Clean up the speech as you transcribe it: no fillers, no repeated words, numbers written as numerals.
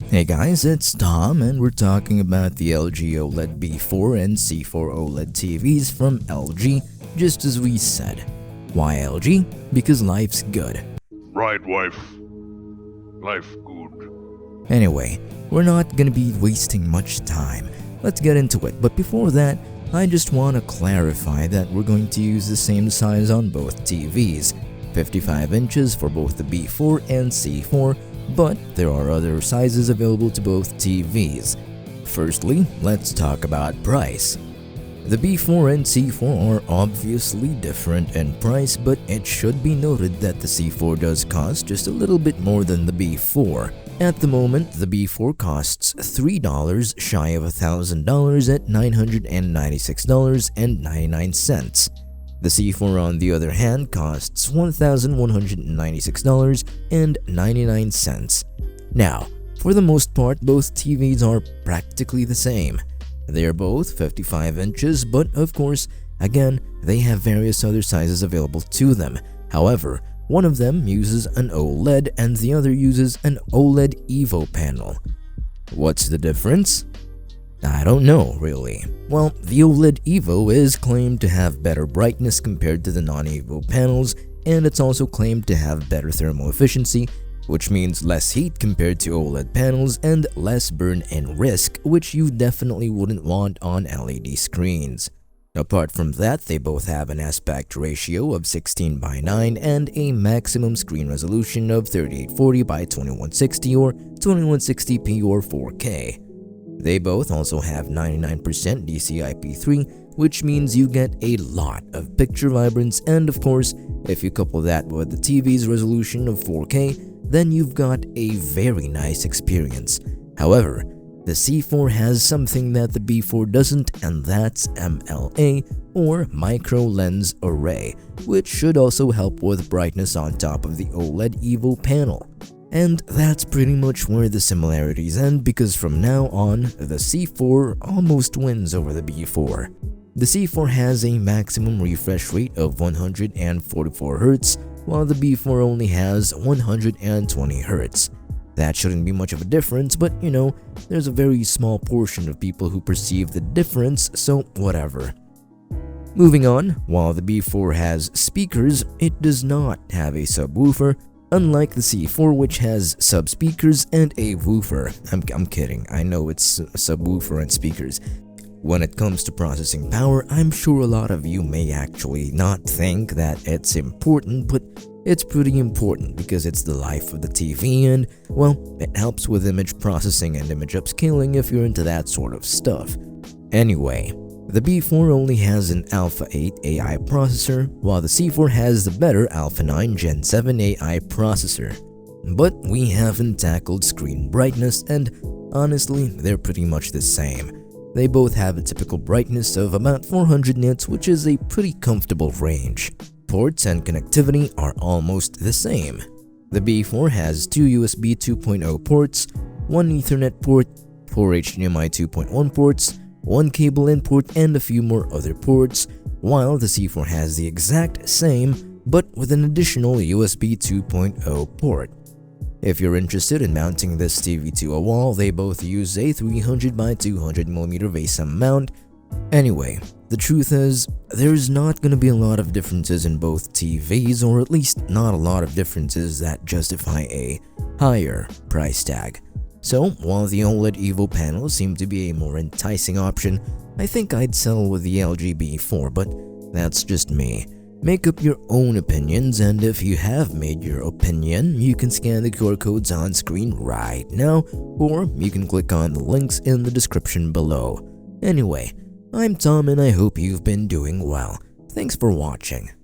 Hey guys, it's Tom and we're talking about the LG OLED B4 and C4 OLED TVs from LG, just as we said. Why LG? Because life's good. Right, wife. Life good. Anyway, we're not gonna be wasting much time. Let's get into it, but before that, I just want to clarify that we're going to use the same size on both TVs, 55 inches for both the B4 and C4, but there are other sizes available to both TVs. Firstly, let's talk about price. The B4 and C4 are obviously different in price, but it should be noted that the C4 does cost just a little bit more than the B4. At the moment, the B4 costs $3 shy of $1,000 at $996.99. The C4 on the other hand costs $1,196.99. Now, for the most part, both TVs are practically the same. They are both 55 inches, but of course, again, they have various other sizes available to them. However, one of them uses an OLED and the other uses an OLED EVO panel. What's the difference? I don't know, really. Well, the OLED EVO is claimed to have better brightness compared to the non-EVO panels, and it's also claimed to have better thermal efficiency, which means less heat compared to OLED panels and less burn-in risk, which you definitely wouldn't want on LED screens. Apart from that, they both have an aspect ratio of 16:9 and a maximum screen resolution of 3840 by 2160 or 2160p or 4K. They both also have 99% DCI-P3, which means you get a lot of picture vibrance, and of course, if you couple that with the TV's resolution of 4K, then you've got a very nice experience. However, the C4 has something that the B4 doesn't, and that's MLA, or Micro Lens Array, which should also help with brightness on top of the OLED EVO panel. And that's pretty much where the similarities end, because from now on, the C4 almost wins over the B4. The C4 has a maximum refresh rate of 144 Hz, while the B4 only has 120 Hz. That shouldn't be much of a difference, but you know, there's a very small portion of people who perceive the difference, so whatever. Moving on, while the B4 has speakers, it does not have a subwoofer, unlike the C4, which has sub-speakers and a woofer. I'm kidding, I know it's a subwoofer and speakers. When it comes to processing power, I'm sure a lot of you may actually not think that it's important, but it's pretty important because it's the life of the TV and, well, it helps with image processing and image upscaling if you're into that sort of stuff. Anyway, the B4 only has an Alpha 8 AI processor, while the C4 has the better Alpha 9 Gen 7 AI processor. But we haven't tackled screen brightness, and honestly, they're pretty much the same. They both have a typical brightness of about 400 nits, which is a pretty comfortable range. Ports and connectivity are almost the same. The B4 has two USB 2.0 ports, one Ethernet port, 4 HDMI 2.1 ports, one cable in port, and a few more other ports, while the C4 has the exact same, but with an additional USB 2.0 port. If you're interested in mounting this TV to a wall, they both use a 300 by 200mm VESA mount. Anyway, the truth is, there's not going to be a lot of differences in both TVs, or at least not a lot of differences that justify a higher price tag. So, while the OLED EVO panels seem to be a more enticing option, I think I'd settle with the LG B4, but that's just me. Make up your own opinions, and if you have made your opinion, you can scan the QR codes on screen right now, or you can click on the links in the description below. Anyway, I'm Tom and I hope you've been doing well. Thanks for watching.